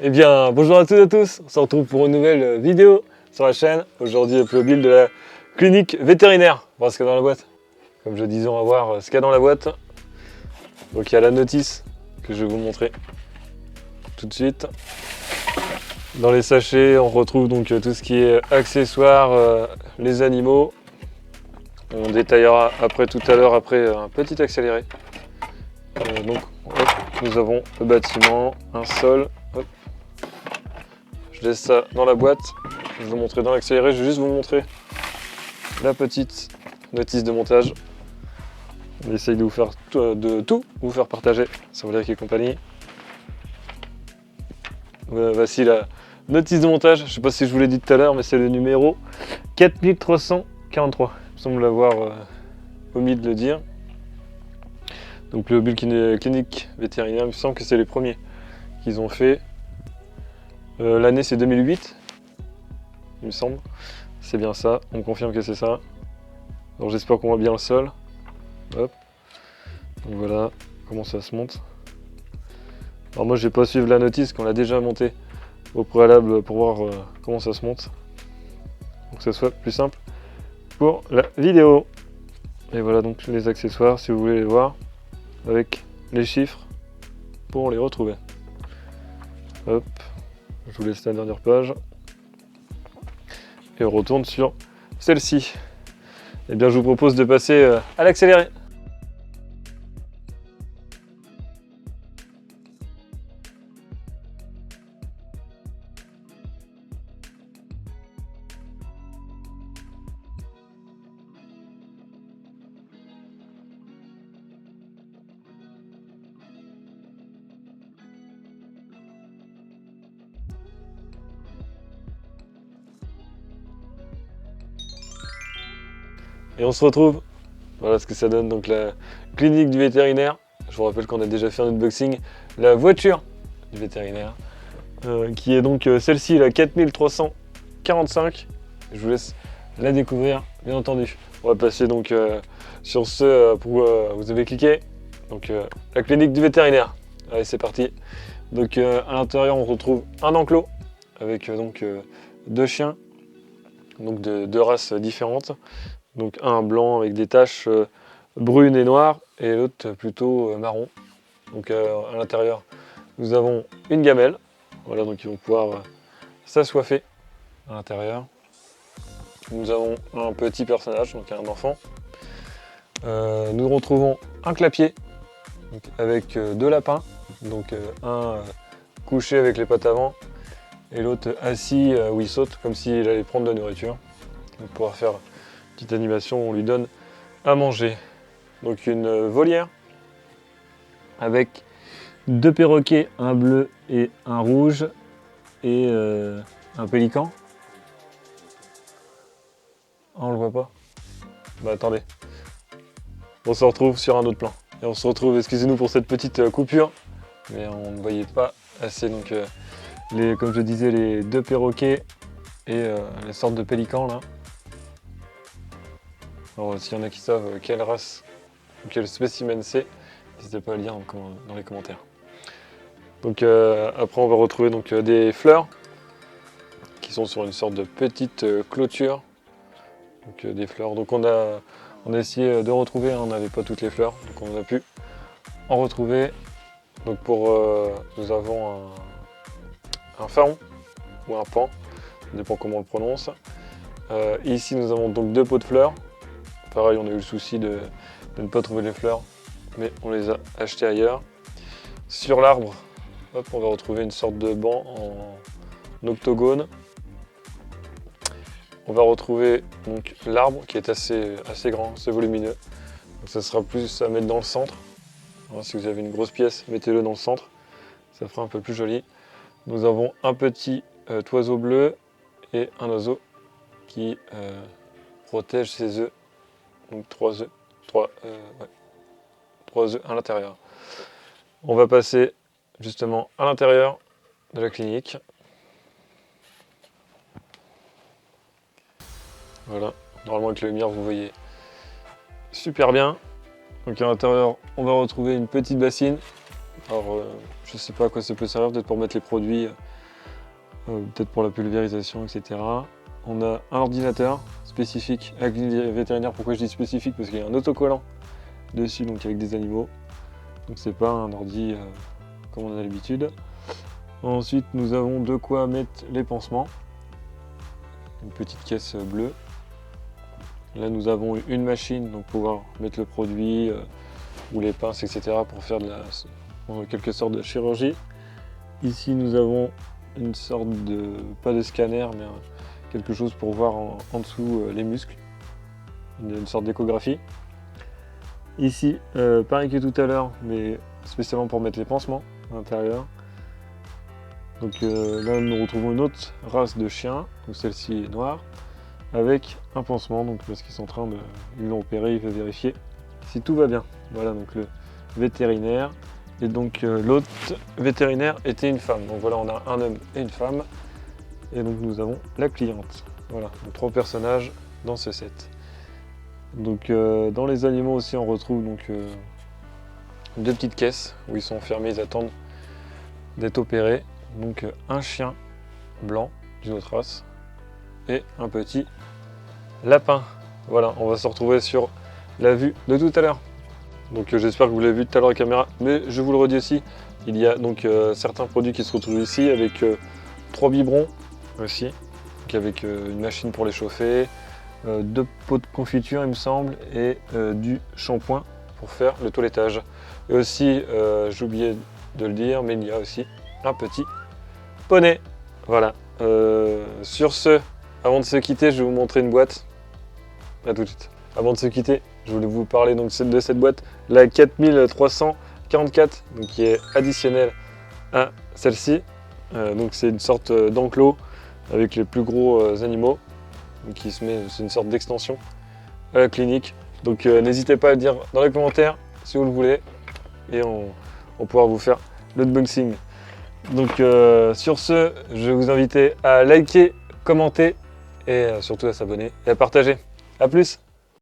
Eh bien, bonjour à toutes et à tous, on se retrouve pour une nouvelle vidéo sur la chaîne. Aujourd'hui, le Playmobil de la clinique vétérinaire. On va voir ce qu'il y a dans la boîte. Comme je disais, on va voir ce qu'il y a dans la boîte. Donc il y a la notice que je vais vous montrer tout de suite. Dans les sachets, on retrouve donc tout ce qui est accessoires, les animaux. On détaillera après tout à l'heure, après un petit accéléré. Donc hop, nous avons le bâtiment, un sol. Hop. Je laisse ça dans la boîte. Je vais vous montrer dans l'accéléré. Je vais juste vous montrer la petite notice de montage. On essaye de vous faire tout vous faire partager sur Voliac et compagnie. Voici la notice de montage. Je ne sais pas si je vous l'ai dit tout à l'heure, mais c'est le numéro 4343. Il me semble l'avoir omis de le dire. Donc le Playmobil clinique vétérinaire, il me semble que c'est les premiers qu'ils ont fait. L'année c'est 2008, il me semble. C'est bien ça, on me confirme que c'est ça. Alors j'espère qu'on voit bien le sol. Hop. Donc voilà comment ça se monte. Alors moi je vais pas suivre la notice qu'on l'a déjà montée au préalable pour voir comment ça se monte. Pour que ça soit plus simple pour la vidéo. Et voilà donc les accessoires si vous voulez les voir. Avec les chiffres pour les retrouver. Hop. Je vous laisse la dernière page. Et on retourne sur celle-ci. Eh bien, je vous propose de passer à l'accéléré. Et on se retrouve. Voilà ce que ça donne, donc la clinique du vétérinaire. Je vous rappelle qu'on a déjà fait un unboxing. La voiture du vétérinaire, qui est donc celle-ci, la 4345. Je vous laisse la découvrir, bien entendu. On va passer donc sur ce pour vous avez cliqué. Donc la clinique du vétérinaire. Allez, c'est parti. Donc à l'intérieur, on retrouve un enclos avec donc deux chiens, donc de deux races différentes. Donc un blanc avec des taches brunes et noires et l'autre plutôt marron. Donc à l'intérieur, nous avons une gamelle. Voilà, donc ils vont pouvoir s'assoiffer à l'intérieur. Nous avons un petit personnage, donc un enfant. Nous retrouvons un clapier donc, avec deux lapins. Donc un couché avec les pattes avant et l'autre assis où il saute comme s'il allait prendre de la nourriture. Donc, pour pouvoir faire une petite animation, on lui donne à manger. Donc une volière avec deux perroquets, un bleu et un rouge et un pélican. Ah, on le voit pas. Bah attendez. On se retrouve sur un autre plan. Et on se retrouve, excusez-nous pour cette petite coupure, mais on ne voyait pas assez. Donc comme je disais, les deux perroquets et les sortes de pélicans là. Alors s'il y en a qui savent quelle race ou quel spécimen c'est, n'hésitez pas à le dire dans les commentaires. Donc après on va retrouver donc, des fleurs qui sont sur une sorte de petite clôture. Donc des fleurs. Donc on a essayé de retrouver, on n'avait pas toutes les fleurs, donc on a pu en retrouver. Donc nous avons un faron ou un pan, ça dépend comment on le prononce. Ici nous avons donc deux pots de fleurs. Pareil, on a eu le souci de ne pas trouver les fleurs, mais on les a achetées ailleurs. Sur l'arbre, hop, on va retrouver une sorte de banc en octogone. On va retrouver donc l'arbre qui est assez grand, assez volumineux. Donc ça sera plus à mettre dans le centre. Alors, si vous avez une grosse pièce, mettez-le dans le centre. Ça fera un peu plus joli. Nous avons un petit oiseau bleu et un oiseau qui protège ses œufs. Donc 3 œufs. 3 œufs à l'intérieur. On va passer justement à l'intérieur de la clinique. Voilà, normalement avec la lumière vous voyez super bien. Donc à l'intérieur on va retrouver une petite bassine Alors je sais pas à quoi ça peut servir, peut-être pour mettre les produits, peut-être pour la pulvérisation, etc. On a un ordinateur spécifique avec une vétérinaire. Pourquoi je dis spécifique? Parce qu'il y a un autocollant dessus, donc avec des animaux. Donc c'est pas un ordi comme on a l'habitude. Ensuite nous avons de quoi mettre les pansements. Une petite caisse bleue. Là nous avons une machine, donc pouvoir mettre le produit ou les pinces, etc. pour faire en quelque sorte de chirurgie. Ici nous avons une sorte de, pas de scanner, mais quelque chose pour voir en dessous les muscles. Une sorte d'échographie. Ici, pareil que tout à l'heure, mais spécialement pour mettre les pansements à l'intérieur. Donc là nous retrouvons une autre race de chiens, donc celle-ci est noire, avec un pansement, donc parce qu'ils sont en train de. Ils l'ont opéré, il veut vérifier si tout va bien. Voilà donc le vétérinaire. Et donc l'autre vétérinaire était une femme. Donc voilà, on a un homme et une femme. Et donc nous avons la cliente. Voilà, donc 3 personnages dans ce set. Donc dans les animaux aussi on retrouve donc 2 petites caisses où ils sont enfermés, ils attendent d'être opérés. Donc un chien blanc d'une autre race et un petit lapin. Voilà, on va se retrouver sur la vue de tout à l'heure. Donc j'espère que vous l'avez vu tout à l'heure à la caméra, mais je vous le redis aussi, il y a donc certains produits qui se retrouvent ici avec 3 biberons aussi, donc avec une machine pour les chauffer, 2 pots de confiture il me semble, et du shampoing pour faire le toilettage. Et aussi, j'ai oublié de le dire, mais il y a aussi un petit poney. Voilà. Sur ce, avant de se quitter, je vais vous montrer une boîte. A tout de suite. Avant de se quitter, je voulais vous parler donc de cette boîte, la 4344, donc qui est additionnelle à celle-ci. Donc c'est une sorte d'enclos avec les plus gros animaux. Donc c'est une sorte d'extension à la clinique. Donc n'hésitez pas à le dire dans les commentaires si vous le voulez, et on pourra vous faire l'unboxing. Donc sur ce, je vais vous inviter à liker, commenter et surtout à s'abonner et à partager. A plus!